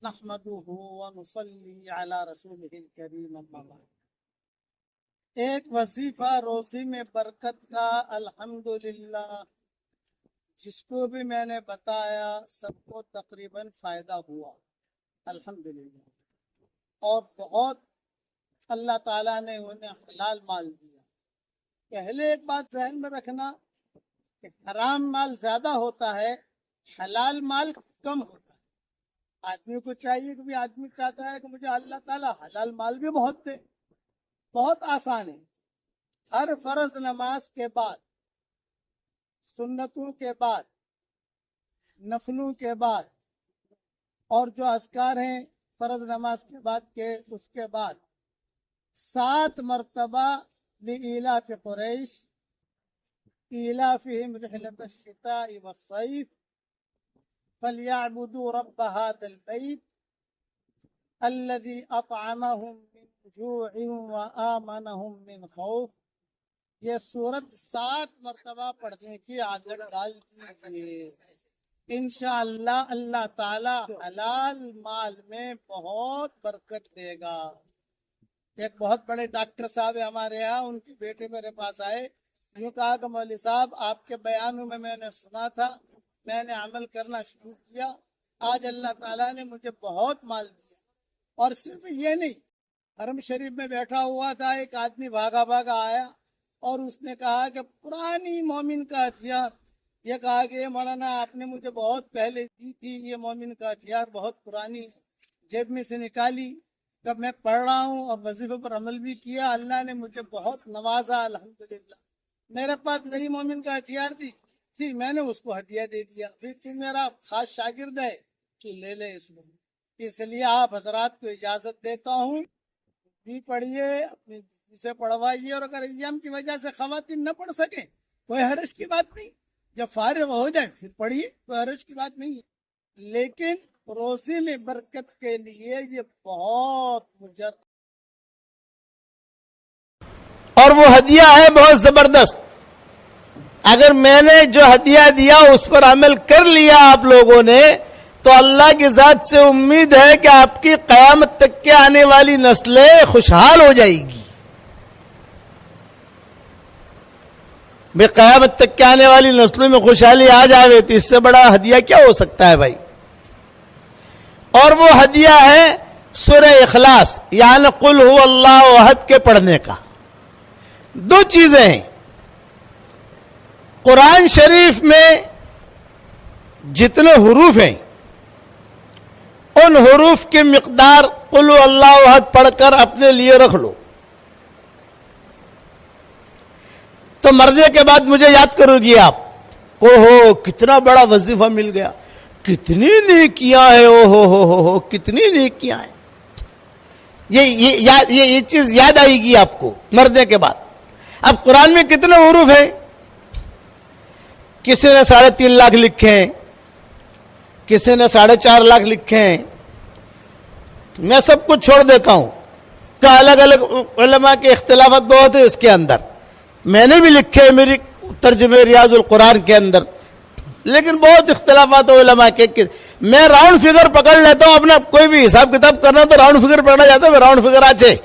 نحمده ونصلي على رسوله الكريم اما بعد۔ ایک وظیفہ روزی میں برکت کا الحمدللہ جس کو بھی میں نے بتایا سب کو تقریباً فائدہ ہوا الحمدللہ، اور بہت اللہ تعالیٰ نے انہیں حلال مال دیا۔ پہلے ایک بات ذہن میں رکھنا کہ حرام مال زیادہ ہوتا ہے، حلال مال کم ہوتا ہے۔ آدمی کو چاہیے کہ آدمی چاہتا ہے کہ مجھے اللہ تعالیٰ حلال مال بھی بہت دے۔ بہت آسان ہے، ہر فرض نماز کے بعد، سنتوں کے بعد، نفلوں کے بعد، اور جو اذکار ہیں فرض نماز کے بعد کے اس کے بعد 7 مرتبہ لإلاف قریش إيلافهم رحلة الشتاء والصيف فليعبدوا رب هذا البيت الذي أطعمهم من جوع وآمنهم من خوف۔ یہ سورت 7 مرتبہ پڑھنے کی عادت ڈال دیجیے، انشاءاللہ اللہ تعالی حلال مال میں بہت برکت دے گا۔ ایک بہت بڑے ڈاکٹر صاحب ہمارے یہاں، ان کے بیٹے میرے پاس آئے، یوں کہا کہ مولوی صاحب آپ کے بیانوں میں نے سنا تھا، میں نے عمل کرنا شروع کیا، آج اللہ تعالیٰ نے مجھے بہت مال دیا۔ اور صرف یہ نہیں، حرم شریف میں بیٹھا ہوا تھا، ایک آدمی بھاگا آیا اور اس نے کہا کہ پرانی مومن کا ہتھیار، یہ کہا کہ یہ مولانا آپ نے مجھے بہت پہلے دی تھی، یہ مومن کا ہتھیار بہت پرانی ہے، جیب میں سے نکالی، جب میں پڑھ رہا ہوں اور وظیفے پر عمل بھی کیا، اللہ نے مجھے بہت نوازا الحمدللہ۔ میرے پاس نئی مومن کا ہتھیار دی تھی، میں نے اس کو ہدیہ دے دیا، پھر تو میرا خاص شاگرد ہے تو لے لے اس میں۔ اس لیے آپ حضرات کو اجازت دیتا ہوں، بھی پڑھیے، اپنی سے پڑھوائیے، اور اگر ایام کی وجہ سے خواتین نہ پڑھ سکیں کوئی حرج کی بات نہیں، جب فارغ ہو جائے پھر پڑھیے، کوئی حرج کی بات نہیں ہے، لیکن روزی میں برکت کے لیے یہ بہت مجر۔ اور وہ ہدیہ ہے بہت زبردست۔ اگر میں نے جو ہدیہ دیا اس پر عمل کر لیا آپ لوگوں نے، تو اللہ کی ذات سے امید ہے کہ آپ کی قیامت تک کے آنے والی نسلیں خوشحال ہو جائے گی۔ بے قیامت تک کے آنے والی نسلوں میں خوشحالی آ جائے تو اس سے بڑا ہدیہ کیا ہو سکتا ہے بھائی؟ اور وہ ہدیہ ہے سورہ اخلاص، یعنی قل هو اللہ احد کے پڑھنے کا۔ 2 چیزیں ہیں، قرآن شریف میں جتنے حروف ہیں ان حروف کی مقدار قل هو اللہ احد پڑھ کر اپنے لیے رکھ لو، تو مرنے کے بعد مجھے یاد کرو گی آپ، اوہو کتنا بڑا وظیفہ مل گیا، کتنی نیکیاں ہیں، اوہو کتنی نیکیاں ہیں، یہ چیز یاد آئے گی آپ کو مرنے کے بعد۔ اب قرآن میں کتنے حروف ہیں؟ کسی نے 3.5 لاکھ لکھے ہیں، کسی نے 4.5 لاکھ لکھے ہیں۔ میں سب کچھ چھوڑ دیتا ہوں کہ الگ الگ علماء کے اختلافات بہت ہیں اس کے اندر، میں نے بھی لکھے میری ترجمے ریاض القرآن کے اندر، لیکن بہت اختلافات علماء کے۔ میں راؤنڈ فگر پکڑ لیتا ہوں، اپنا کوئی بھی حساب کتاب کرنا تو راؤنڈ فگر پکڑا جاتا ہے، راؤنڈ فگر آچے،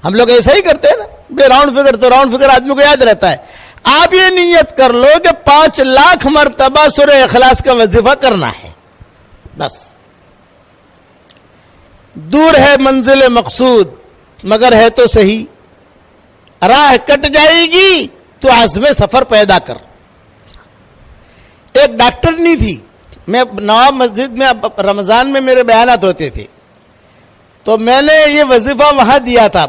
ہم لوگ ایسا ہی کرتے ہیں نا، بے راؤنڈ فگر تو راؤنڈ فگر آدمی کو یاد رہتا ہے۔ آپ یہ نیت کر لو کہ 5 لاکھ مرتبہ سورہ اخلاص کا وظیفہ کرنا ہے، بس۔ دور ہے منزل مقصود مگر ہے تو صحیح، راہ کٹ جائے گی تو عزم سفر پیدا کر۔ ایک ڈاکٹر نہیں تھی، میں نواب مسجد میں رمضان میں میرے بیانات ہوتے تھے، تو میں نے یہ وظیفہ وہاں دیا تھا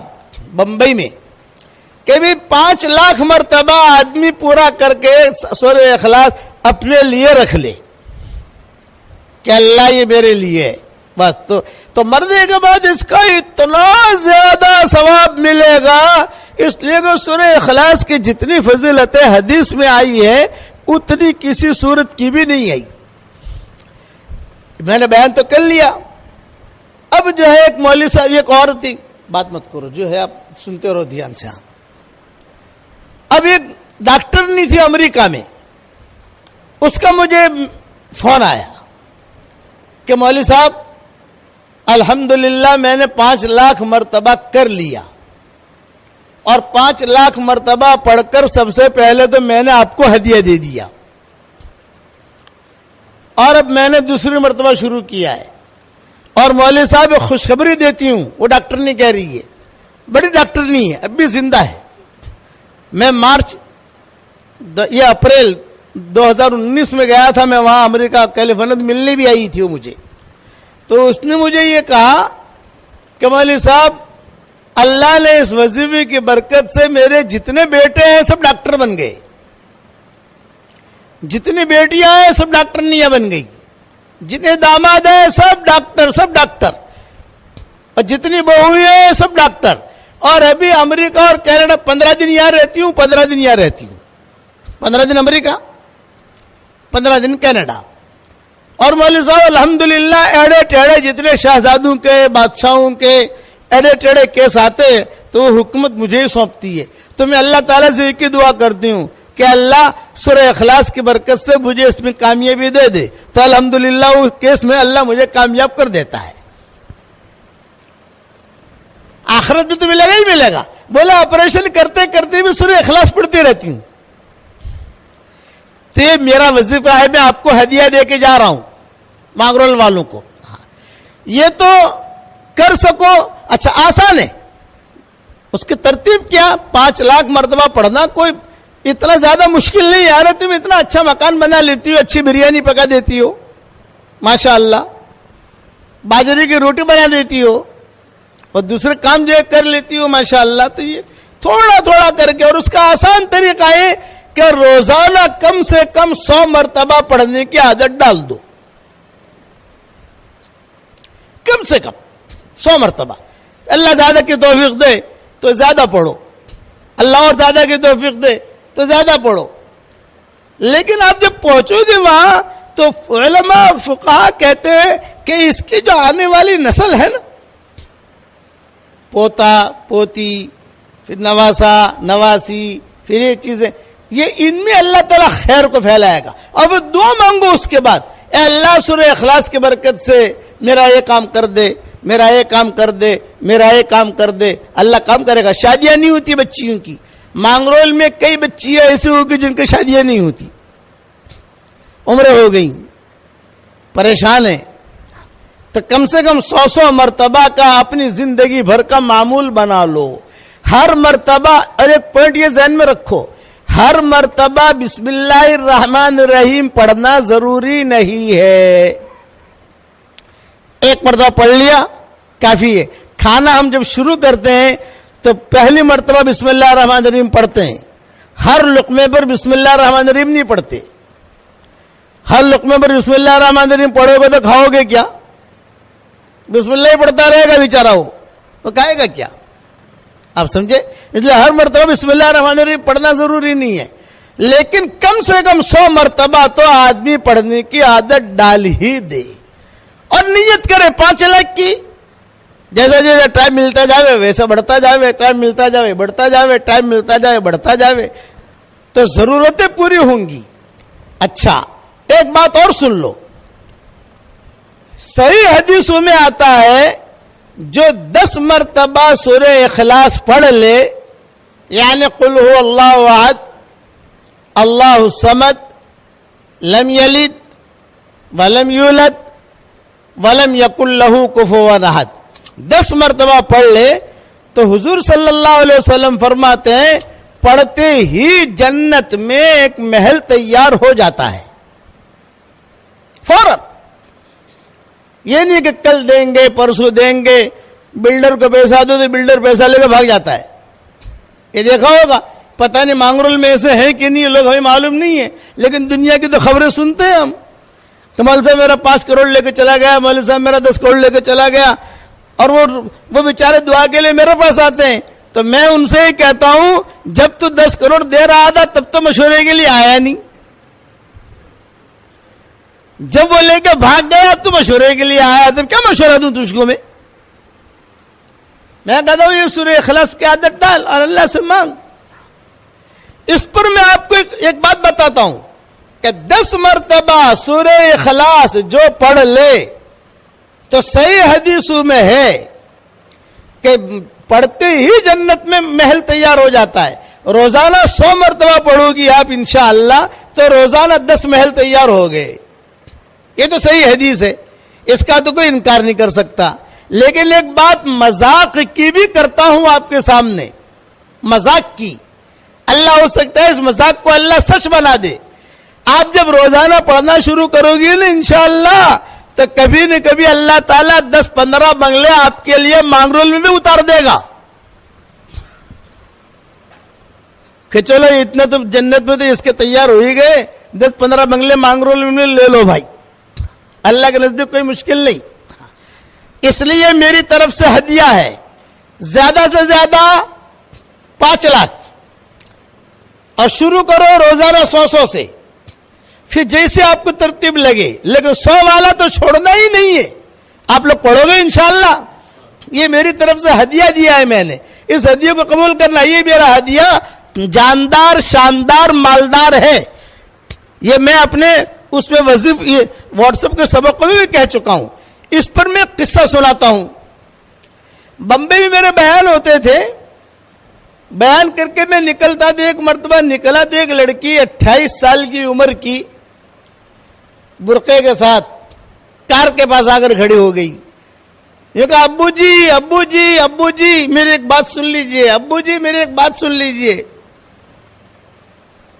بمبئی میں کہ بھی 5 لاکھ مرتبہ آدمی پورا کر کے سورہ اخلاص اپنے لیے رکھ لے کہ اللہ یہ میرے لیے ہے، بس۔ تو مرنے کے بعد اس کا اتنا زیادہ ثواب ملے گا، اس لیے کہ سورہ اخلاص کی جتنی فضیلتیں حدیث میں آئی ہے اتنی کسی صورت کی بھی نہیں آئی۔ میں نے بیان تو کر لیا۔ اب جو ہے ایک مولوی صاحب، ایک اور تھی، بات مت کرو، جو ہے آپ سنتے رہو دھیان سے۔ ہاں، اب ایک ڈاکٹر نہیں تھی امریکہ میں، اس کا مجھے فون آیا کہ مولوی صاحب الحمدللہ میں نے 5 لاکھ مرتبہ کر لیا، اور 5 لاکھ مرتبہ پڑھ کر سب سے پہلے تو میں نے آپ کو ہدیہ دے دیا، اور اب میں نے دوسری مرتبہ شروع کیا ہے۔ اور مولوی صاحب خوشخبری دیتی ہوں، وہ ڈاکٹر نہیں کہہ رہی ہے، بڑی ڈاکٹر نہیں ہے، اب بھی زندہ ہے۔ میں یہ اپریل 2019 میں گیا تھا، میں وہاں امریکہ کیلیفورنیا ملنے بھی آئی تھی وہ مجھے، تو اس نے مجھے یہ کہا کہ مولوی صاحب اللہ نے اس وظیفے کی برکت سے میرے جتنے بیٹے ہیں سب ڈاکٹر بن گئے، جتنی بیٹیاں ہیں سب ڈاکٹرنیاں بن گئی، جتنے داماد ہیں سب ڈاکٹر، اور جتنی بہویں ہیں سب ڈاکٹر۔ اور ابھی امریکہ اور کینیڈا 15 دن یہاں رہتی ہوں، 15 دن یہاں رہتی ہوں، 15 دن امریکہ، 15 دن کینیڈا۔ اور مولوی صاحب الحمدللہ ایڑے ٹیڑے جتنے شہزادوں کے بادشاہوں کے ایڑے ٹیڑے کیس آتے تو وہ حکومت مجھے ہی سونپتی ہے۔ تو میں اللہ تعالیٰ سے ایک ہی دعا کرتی ہوں کہ اللہ سورہ اخلاص کی برکت سے مجھے اس میں کامیابی دے دے، تو الحمدللہ اس کیس میں اللہ مجھے کامیاب کر دیتا ہے۔ آخرت میں تو ملے گا ہی ملے گا۔ بولا آپریشن کرتے کرتے بھی سورہ اخلاص پڑھتی رہتی ہوں۔ تو یہ میرا وظیفہ ہے، میں آپ کو ہدیہ دے کے جا رہا ہوں مانگرول والوں کو۔ یہ تو کر سکو، اچھا آسان ہے، اس کی ترتیب کیا؟ 5 لاکھ مرتبہ پڑھنا کوئی اتنا زیادہ مشکل نہیں ہے۔ یار تم اتنا اچھا مکان بنا لیتی ہو، اچھی بریانی پکا دیتی ہو ماشاءاللہ، باجرے کی روٹی بنا دیتی ہو، اور دوسرے کام جو کر لیتی ہو ماشاءاللہ۔ تو یہ تھوڑا تھوڑا کر کے، اور اس کا آسان طریقہ ہے کہ روزانہ کم سے کم 100 مرتبہ پڑھنے کی عادت ڈال دو، کم سے کم 100 مرتبہ۔ اللہ زیادہ کی توفیق دے تو زیادہ پڑھو، اللہ اور زیادہ کی توفیق دے تو زیادہ پڑھو۔ لیکن آپ جب پہنچو گے وہاں تو علماء اور فقہاء کہتے ہیں کہ اس کی جو آنے والی نسل ہے نا، پوتا پوتی، پھر نواسا نواسی، پھر یہ چیزیں، یہ ان میں اللہ تعالیٰ خیر کو پھیلائے گا۔ اب دعا مانگو اس کے بعد، اے اللہ سورہ اخلاص کی برکت سے میرا یہ کام کر دے، میرا یہ کام کر دے، میرا یہ کام کر دے، اللہ کام کرے گا۔ شادیاں نہیں ہوتی بچیوں کی، مانگرول میں کئی بچیاں ایسی ہوگی جن کی شادیاں نہیں ہوتی، عمریں ہو گئی، پریشان ہیں۔ تو کم سے کم 100 مرتبہ کا اپنی زندگی بھر کا معمول بنا لو۔ ہر مرتبہ، اور ایک پوائنٹ یہ ذہن میں رکھو، ہر مرتبہ بسم اللہ الرحمن الرحیم پڑھنا ضروری نہیں ہے۔ ایک مرتبہ پڑھ لیا کافی ہے۔ کھانا ہم جب شروع کرتے ہیں تو پہلی مرتبہ بسم اللہ الرحمن الرحیم پڑھتے ہیں، ہر لقمے پر بسم اللہ الرحمن الرحیم نہیں پڑھتے۔ ہر لقمے پر بسم اللہ الرحمن الرحیم پڑھو گے تو کھاؤ گے کیا؟ بسم اللہ ہی پڑھتا رہے گا بیچارہ، وہ کھائے گا کیا؟ آپ سمجھے؟ اس لیے ہر مرتبہ بسم اللہ الرحمن الرحیم پڑھنا ضروری نہیں ہے، لیکن کم سے کم 100 مرتبہ تو آدمی پڑھنے کی عادت ڈال ہی دے، اور نیت کرے 5 لاکھ کی۔ جیسا جیسا ٹائم ملتا جاوے ویسا بڑھتا جاوے، ٹائم ملتا جاوے بڑھتا جاوے، ٹائم ملتا جاوے بڑھتا جاوے، تو ضرورتیں پوری ہوں گی۔ اچھا ایک بات اور سن لو، صحیح حدیثوں میں آتا ہے جو 10 مرتبہ سورہ اخلاص پڑھ لے، یعنی قل هو اللہ احد اللہ الصمد لم یلد ولم یولد ولم یکن لہ کفوا احد، 10 مرتبہ پڑھ لے تو حضور صلی اللہ علیہ وسلم فرماتے ہیں پڑھتے ہی جنت میں ایک محل تیار ہو جاتا ہے فوراً۔ یہ نہیں کہ کل دیں گے پرسوں دیں گے، بلڈر کو پیسہ دو تو بلڈر پیسہ لے کے بھاگ جاتا ہے۔ یہ دیکھا ہوگا، پتہ نہیں مانگرول میں ایسے ہیں کہ نہیں، لوگ ہمیں معلوم نہیں ہے، لیکن دنیا کی تو خبریں سنتے ہیں ہم کہ مولوی صاحب میرا 5 کروڑ لے کے چلا گیا، مولوی صاحب میرا 10 کروڑ لے کے چلا گیا، اور وہ بیچارے دعا کے لیے میرے پاس آتے ہیں۔ تو میں ان سے ہی کہتا ہوں جب تو 10 کروڑ دے رہا تھا تب تو مشورے کے لیے آیا نہیں، جب وہ لے کے بھاگ گیا اب تو مشورے کے لیے آیا، تب کیا مشورہ دوں تجھ کو؟ میں کہتا ہوں یہ سورہ اخلاص کی عادت ڈال اور اللہ سے مانگ۔ اس پر میں آپ کو ایک بات بتاتا ہوں کہ 10 مرتبہ سورہ اخلاص جو پڑھ لے تو صحیح حدیثوں میں ہے کہ پڑھتے ہی جنت میں محل تیار ہو جاتا ہے. روزانہ 100 مرتبہ پڑھو گی آپ انشاءاللہ تو روزانہ 10 محل تیار ہو گئے. یہ تو صحیح حدیث ہے, اس کا تو کوئی انکار نہیں کر سکتا. لیکن ایک بات مذاق کی بھی کرتا ہوں آپ کے سامنے, مذاق کی. اللہ ہو سکتا ہے اس مذاق کو اللہ سچ بنا دے. آپ جب روزانہ پڑھنا شروع کرو گی نا انشاءاللہ تو کبھی نہ کبھی اللہ تعالیٰ 10-15 بنگلے آپ کے لیے مانگرول میں بھی اتار دے گا کہ چلو اتنا تو جنت میں تو اس کے تیار ہو ہی گئے, 10-15 بنگلے مانگرول میں لے لو بھائی. اللہ کے نزدیک کوئی مشکل نہیں. اس لیے میری طرف سے ہدیہ ہے زیادہ سے زیادہ 5 لاکھ, اور شروع کرو روزانہ 100 سے. پھر جیسے آپ کو ترتیب لگے, لیکن 100 والا تو چھوڑنا ہی نہیں ہے. آپ لوگ پڑھو گے انشاءاللہ. یہ میری طرف سے ہدیہ دیا ہے میں نے, اس ہدیے کو قبول کرنا. یہ میرا ہدیہ جاندار شاندار مالدار ہے. یہ میں اپنے اس میں یہ واٹس ایپ کے سبق میں بھی کہہ چکا ہوں. اس پر میں قصہ سناتا ہوں. بمبئی میں میرے بیان ہوتے تھے, بیان کر کے میں نکلتا تھا. ایک مرتبہ نکلا تو ایک لڑکی 28 سال کی عمر کی برقعے کے ساتھ کار کے پاس آ کر کھڑی ہو گئی. یہ کہا ابو جی ابو جی ابو جی میری ایک بات سن لیجئے, ابو جی میری ایک بات سن لیجئے.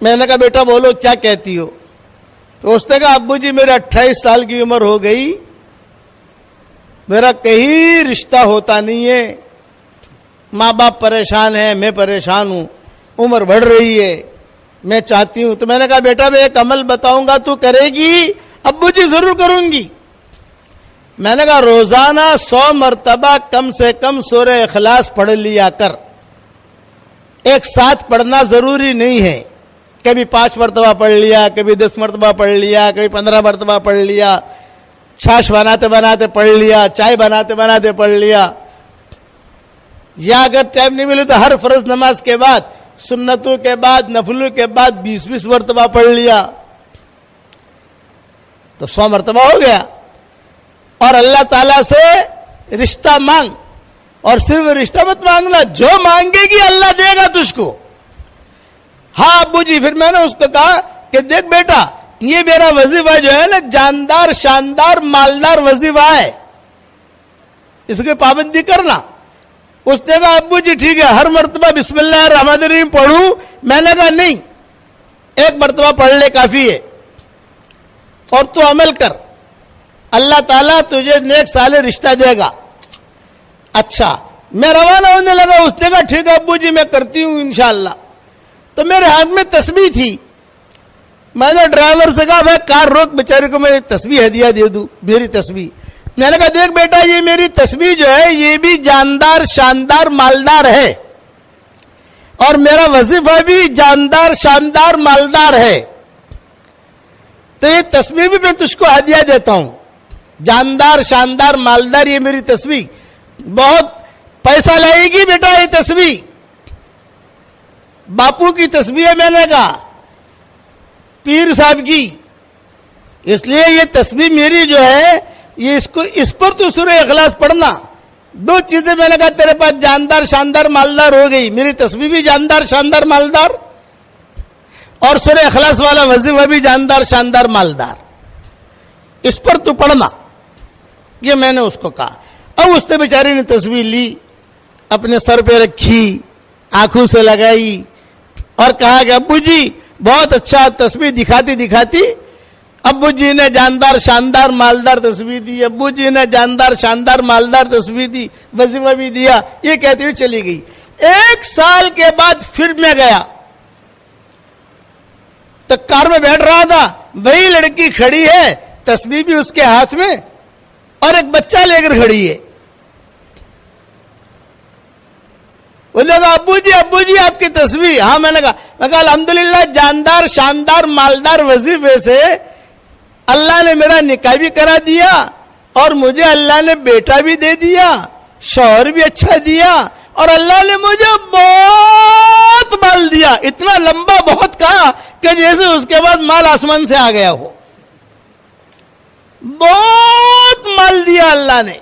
میں نے کہا بیٹا بولو کیا کہتی ہو. تو اس نے کہا ابو جی میرے 28 سال کی عمر ہو گئی, میرا کہیں رشتہ ہوتا نہیں ہے, ماں باپ پریشان ہیں, میں پریشان ہوں, عمر بڑھ رہی ہے, میں چاہتی ہوں. تو میں نے کہا بیٹا میں ایک عمل بتاؤں گا تو کرے گی. ابو جی ضرور کروں گی. میں نے کہا روزانہ 100 مرتبہ کم سے کم سورہ اخلاص پڑھ لیا کر. ایک ساتھ پڑھنا ضروری نہیں ہے, کبھی 5 مرتبہ پڑھ لیا, کبھی 10 مرتبہ پڑھ لیا, کبھی 15 مرتبہ پڑھ لیا, چھاش بناتے بناتے پڑھ لیا, چائے بناتے بناتے پڑھ لیا. یا اگر ٹائم نہیں ملے تو ہر فرض نماز کے بعد, سنتوں کے بعد, نفلوں کے بعد 20-20 مرتبہ پڑھ لیا تو 100 مرتبہ ہو گیا. اور اللہ تعالیٰ سے رشتہ مانگ, اور صرف رشتہ مت مانگنا, جو مانگے گی اللہ دے گا تجھ کو. ہاں ابو جی. پھر میں نے اس کو کہا کہ دیکھ بیٹا یہ میرا وظیفہ جو ہے نا جاندار شاندار مالدار وظیفہ ہے, اس کی پابندی کرنا. اس نے کہا ابو جی ٹھیک ہے, ہر مرتبہ بسم اللہ الرحمن الرحیم پڑھوں. میں نے کہا نہیں, ایک مرتبہ پڑھ لے کافی ہے, اور تو عمل کر, اللہ تعالیٰ تجھے نیک صالح رشتہ دے گا. اچھا میں روانہ ہونے لگا. اس نے کہا ٹھیک ہے ابو جی میں کرتی ہوں انشاءاللہ. تو میرے ہاتھ میں تسبیح تھی. میں نے ڈرائیور سے کہا بھائی کار روک, بیچارے کو میں تسبیح ہدیہ دے دوں, میری تسبیح. میں نے کہا دیکھ بیٹا یہ میری تسبیح جو ہے یہ بھی جاندار شاندار مالدار ہے, اور میرا وظیفہ بھی جاندار شاندار مالدار ہے. تو یہ تسبیح بھی میں تجھ کو ہدیہ دیتا ہوں, جاندار شاندار مالدار. یہ میری تسبیح بہت پیسہ لائے گی بیٹا, یہ تسبیح باپو کی تسبیح ہے. میں نے کہا پیر صاحب کی, اس لیے یہ تسبیح میری جو ہے یہ اس پر تو سورہ اخلاص پڑھنا. 2 چیزیں میں نے کہا تیرے پاس جاندار شاندار مالدار ہو گئی, میری تسبیح بھی جاندار شاندار مالدار, اور سورہ اخلاص والا وظیفہ بھی جاندار شاندار مالدار, اس پر تو پڑھنا. یہ میں نے اس کو کہا. اب اس نے بیچاری نے تسبیح لی, اپنے سر پہ رکھی, آنکھوں سے لگائی, اور کہا کہ ابو جی بہت اچھا. تسبیح دکھاتی دکھاتی ابو جی نے جاندار شاندار مالدار تسبیح دی, ابو جی نے جاندار شاندار مالدار تسبیح دی, وظیفہ بھی دیا. یہ کہتے ہوئے چلی گئی. 1 سال کے بعد پھر میں گیا تو کار میں بیٹھ رہا تھا, وہی لڑکی کھڑی ہے, تسبیح بھی اس کے ہاتھ میں, اور ایک بچہ لے کر کھڑی ہے. وہ لوگ ابو جی آپ کی تسبیح. ہاں میں نے کہا الحمدللہ جاندار شاندار مالدار وظیفے سے اللہ نے میرا نکاح بھی کرا دیا, اور مجھے اللہ نے بیٹا بھی دے دیا, شوہر بھی اچھا دیا, اور اللہ نے مجھے بہت مال دیا. اتنا لمبا بہت کہا کہ جیسے اس کے بعد مال آسمان سے آ گیا ہو. بہت بہت مال دیا اللہ نے.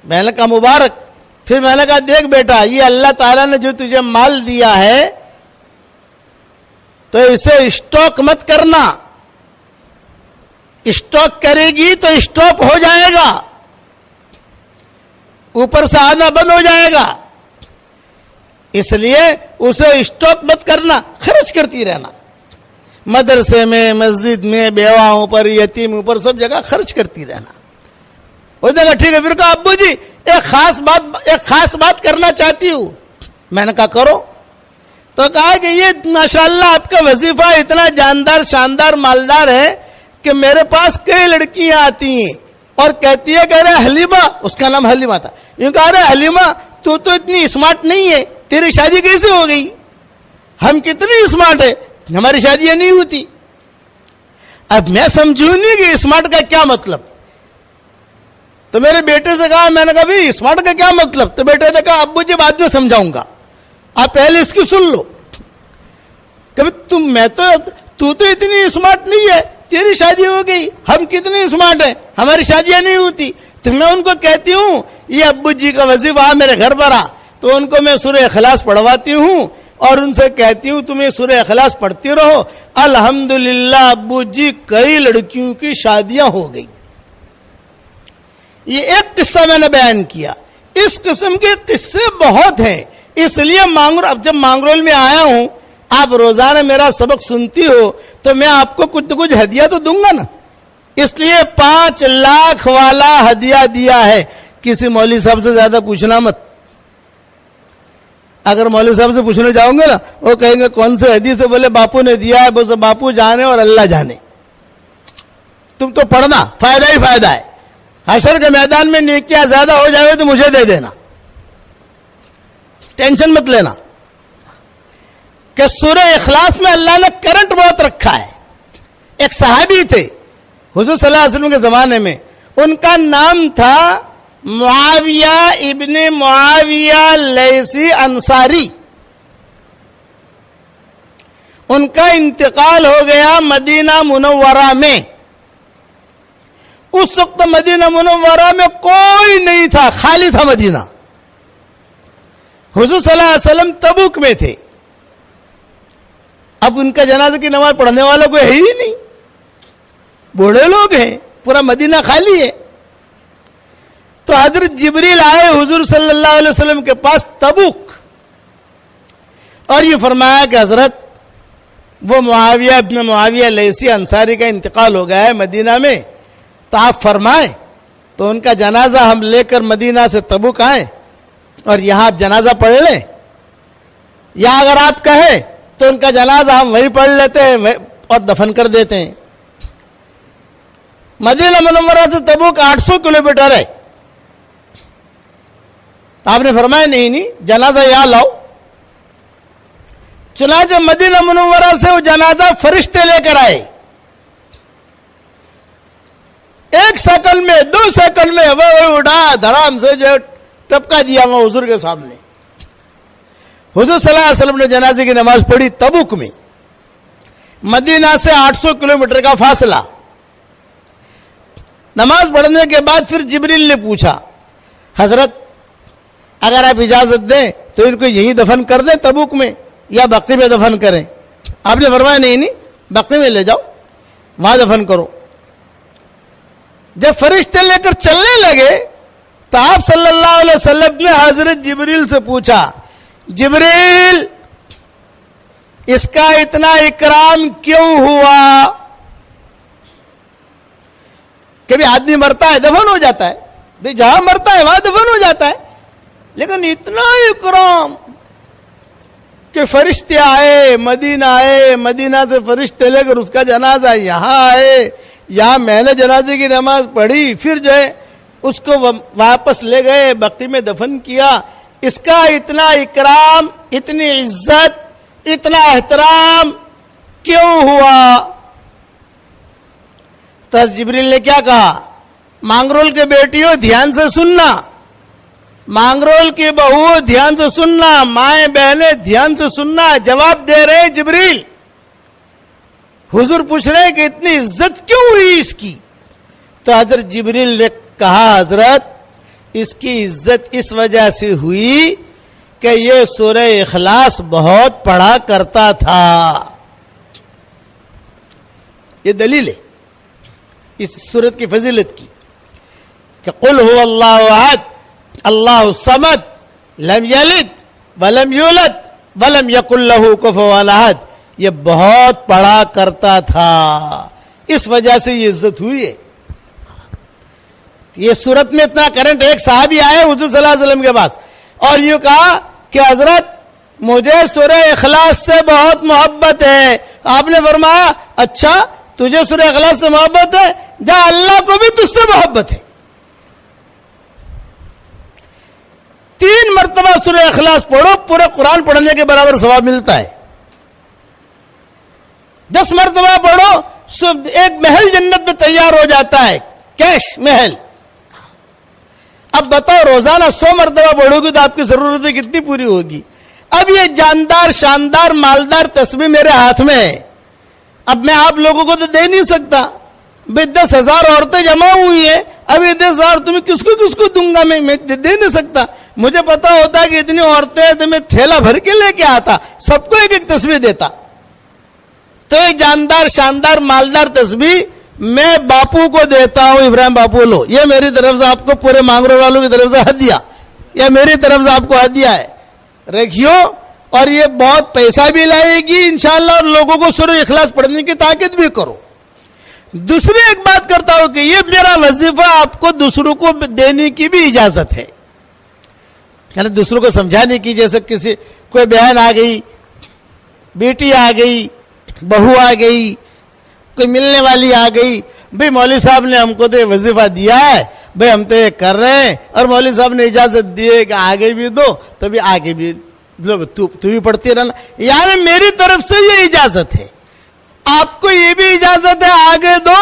میں نے کہا مبارک. پھر میں نے کہا دیکھ بیٹا, یہ اللہ تعالیٰ نے جو تجھے مال دیا ہے تو اسے اسٹاک مت کرنا. اسٹاک کرے گی تو اسٹاپ ہو جائے گا, اوپر سے آنا بند ہو جائے گا. اس لیے اسے اسٹاک مت کرنا, خرچ کرتی رہنا. مدرسے میں, مسجد میں, بیواؤں پر, یتیموں پر, سب جگہ خرچ کرتی رہنا. وہ دیکھا ٹھیک ہے. پھر کہا ابو جی ایک خاص بات کرنا چاہتی ہوں. میں نے کہا کرو. تو کہا کہ یہ ماشاءاللہ آپ کا وظیفہ اتنا جاندار شاندار مالدار ہے کہ میرے پاس کئی لڑکیاں آتی ہیں اور کہتی ہے کہ ارے حلیمہ, اس کا نام حلیمہ تھا, یوں کہا ارے حلیمہ تو اتنی اسمارٹ نہیں ہے, تیری شادی کیسے ہو گئی؟ ہم کتنی اسمارٹ ہے, ہماری شادیاں نہیں ہوتی. اب میں سمجھوں نہیں کہ اسمارٹ کا کیا مطلب. تو میرے بیٹے سے کہا, میں نے کہا بھائی اسمارٹ کا کیا مطلب؟ تو بیٹے نے کہا ابو جی بعد میں سمجھاؤں گا, آپ پہلے اس کی سن لو. کہ تو اتنی اسمارٹ نہیں ہے, تیری شادی ہو گئی, ہم کتنے اسمارٹ ہیں, ہماری شادیاں نہیں ہوتی. تو میں ان کو کہتی ہوں یہ ابو جی کا وظیفہ میرے گھر پر آ, تو ان کو میں سورہ اخلاص پڑھواتی ہوں اور ان سے کہتی ہوں تمہیں سورہ اخلاص پڑھتی رہو. الحمدللہ ابو جی کئی لڑکیوں کی شادیاں ہو گئی. یہ ایک قصہ میں نے بیان کیا. اس قسم کے قصے بہت ہیں. اس لیے اب جب مانگرول میں آیا ہوں, آپ روزانہ میرا سبق سنتی ہو تو میں آپ کو کچھ نہ کچھ ہدیہ تو دوں گا نا. اس لیے 5 لاکھ والا ہدیہ دیا ہے. کسی مولوی صاحب سے زیادہ پوچھنا مت. اگر مولوی صاحب سے پوچھنے جاؤں گے نا, وہ کہیں گے کون سے حدیث سے, بولے باپو نے دیا ہے, بس باپو جانے اور اللہ جانے. تم تو پڑھنا, فائدہ ہی فائدہ ہے. حشر کے میدان میں نیکیاں زیادہ ہو جائے تو مجھے دے دینا, ٹینشن مت لینا. کہ سورہ اخلاص میں اللہ نے کرنٹ بہت رکھا ہے. ایک صحابی تھے حضور صلی اللہ علیہ وسلم کے زمانے میں, ان کا نام تھا معاویہ ابن معاویہ لیثی انصاری. ان کا انتقال ہو گیا مدینہ منورہ میں. اس وقت مدینہ منورہ میں کوئی نہیں تھا, خالی تھا مدینہ. حضور صلی اللہ علیہ وسلم تبوک میں تھے. اب ان کا جنازہ کی نماز پڑھنے والا کوئی ہے ہی نہیں, بوڑھے لوگ ہیں, پورا مدینہ خالی ہے. تو حضرت جبریل آئے حضور صلی اللہ علیہ وسلم کے پاس تبوک, اور یہ فرمایا کہ حضرت وہ معاویہ ابن معاویہ لیثی انصاری کا انتقال ہو گیا ہے مدینہ میں, تو آپ فرمائیں. تو ان کا جنازہ ہم لے کر مدینہ سے تبوک آئیں اور یہاں آپ جنازہ پڑھ لیں, یا اگر آپ کہیں تو ان کا جنازہ ہم وہیں پڑھ لیتے ہیں اور دفن کر دیتے ہیں. مدینہ منورہ سے تبوک 800 کلومیٹر ہے. آپ نے فرمایا نہیں جنازہ یہاں لاؤ. چنانچہ مدینہ منورہ سے وہ جنازہ فرشتے لے کر آئے. 1 سیکنڈ میں 2 سیکنڈ میں وہ اٹھا دھرام سے جو ٹپکا دیا وہ حضور کے سامنے. حضور صلی اللہ علیہ وسلم نے جنازے کی نماز پڑھی تبوک میں. مدینہ سے 800 کلومیٹر کا فاصلہ. نماز پڑھنے کے بعد پھر جبریل نے پوچھا, حضرت اگر آپ اجازت دیں تو ان کو یہیں دفن کر دیں تبوک میں, یا بقی میں دفن کریں؟ آپ نے فرمایا نہیں بقی میں لے جاؤ, وہاں دفن کرو. جب فرشتے لے کر چلنے لگے تو آپ صلی اللہ علیہ وسلم نے حضرت جبریل سے پوچھا, جبریل اس کا اتنا اکرام کیوں ہوا؟ کبھی آدمی مرتا ہے دفن ہو جاتا ہے, بھئی جہاں مرتا ہے وہاں دفن ہو جاتا ہے, لیکن اتنا اکرام کہ فرشتے آئے, مدینہ سے فرشتے لے کر اس کا جنازہ یہاں آئے, یہاں میں نے جنازے کی نماز پڑھی, پھر جو ہے اس کو واپس لے گئے, بقی میں دفن کیا. اس کا اتنا اکرام, اتنی عزت, اتنا احترام کیوں ہوا؟ تو جبریل نے کیا کہا, مانگرول کے بیٹیوں دھیان سے سننا, مانگرول کی بہو دھیان سے سننا, مائیں بہنیں دھیان سے سننا. جواب دے رہے جبریل. حضور پوچھ رہے کہ اتنی عزت کیوں ہوئی اس کی؟ تو حضرت جبریل نے کہا حضرت اس کی عزت اس وجہ سے ہوئی کہ یہ سورہ اخلاص بہت پڑھا کرتا تھا. یہ دلیل ہے اس سورت کی فضیلت کی کہ قل هو اللہ احد اللہ الصمد لم یلد ولم یولد ولم یکن لہ کفوا احد. یہ بہت پڑھا کرتا تھا اس وجہ سے یہ عزت ہوئی ہے. یہ سورت میں اتنا کرنٹ. ایک صحابی آئے حضور صلی اللہ علیہ وسلم کے پاس اور یوں کہا کہ حضرت مجھے سورہ اخلاص سے بہت محبت ہے. آپ نے فرمایا اچھا تجھے سورہ اخلاص سے محبت ہے, جا اللہ کو بھی تجھ سے محبت ہے. 3 مرتبہ سورہ اخلاص پڑھو, پورے قرآن پڑھنے کے برابر ثواب ملتا ہے. 10 مرتبہ پڑھو, ایک محل جنت میں تیار ہو جاتا ہے, کیش محل. اب بتاؤ روزانہ 100 مرتبہ پڑھو گی تو آپ کی ضرورتیں کتنی پوری ہوگی. اب یہ جاندار شاندار مالدار تسبیح میرے ہاتھ میں ہے, اب میں آپ لوگوں کو تو دے نہیں سکتا. بھائی 10,000 عورتیں جمع ہوئی ہیں, اب یہ 10,000 تمہیں کس کو دوں گا, میں دے نہیں سکتا. مجھے پتا ہوتا کہ اتنی عورتیں ہیں تو میں تھیلا بھر کے لے کے آتا, سب کو ایک ایک تسبیح دیتا. تو ایک جاندار شاندار مالدار تسبیح میں باپو کو دیتا ہوں. ابراہیم باپو لو, یہ میری طرف سے آپ کو پورے مانگرو والوں کی طرف سے ہدیہ, یہ میری طرف سے آپ کو ہدیہ ہے, رکھیو. اور یہ بہت پیسہ بھی لائے گی انشاءاللہ, اور لوگوں کو سورہ اخلاص پڑھنے کی تاکید بھی کرو. دوسری ایک بات کرتا ہوں کہ یہ میرا وظیفہ آپ کو دوسروں کو دینے کی بھی اجازت ہے, یعنی دوسروں کو سمجھانے کی. جیسے کسی کوئی بہن آ گئی, بیٹی آ گئی, بہو آ گئی, کوئی ملنے والی آ گئی, بھئی مولوی صاحب نے ہم کو تو وظیفہ دیا ہے, بھئی ہم تو یہ کر رہے ہیں, اور مولوی صاحب نے اجازت دی ہے کہ آگے بھی دو, تو بھی آگے بھی تو بھی پڑھتی رہنا. یعنی میری طرف سے یہ اجازت ہے, آپ کو یہ بھی اجازت ہے آگے دو,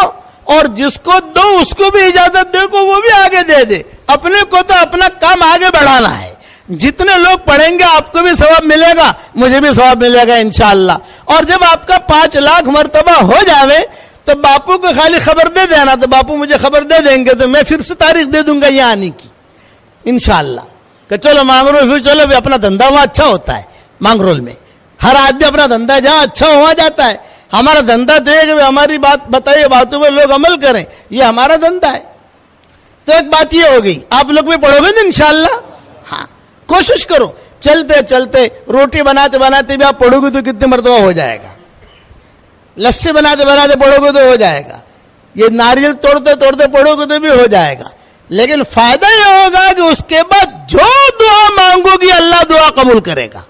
اور جس کو دو اس کو بھی اجازت دے کو وہ بھی آگے دے دے. اپنے کو تو اپنا کام آگے بڑھانا ہے. جتنے لوگ پڑھیں گے آپ کو بھی ثواب ملے گا, مجھے بھی ثواب ملے گا انشاءاللہ. اور جب آپ کا 5 لاکھ مرتبہ ہو جاوے تو باپو کو خالی خبر دے دینا, تو باپو مجھے خبر دے دیں گے, تو میں پھر سے تاریخ دے دوں گا یہ آنے کی انشاءاللہ, کہ چلو مانگرول, پھر چلو بھی اپنا دھندا وہاں اچھا ہوتا ہے. مانگرول میں ہر آدمی اپنا دھندا جہاں اچھا ہوا جاتا ہے. ہمارا دھندا تو ہے کہ ہماری بات بتائیے, باتوں پہ لوگ عمل کریں, یہ ہمارا دھندا ہے. تو ایک بات یہ ہو گئی, آپ لوگ بھی پڑھو گے نا انشاءاللہ. ہاں کوشش کرو, چلتے چلتے روٹی بناتے بناتے بھی آپ پڑھو گے تو کتنے مرتبہ ہو جائے گا. لسی بناتے بناتے پڑھو گے تو ہو جائے گا. یہ ناریل توڑتے توڑتے پڑھو گے تو بھی ہو جائے گا. لیکن فائدہ یہ ہوگا کہ اس کے بعد جو دعا مانگو گی اللہ دعا قبول کرے گا.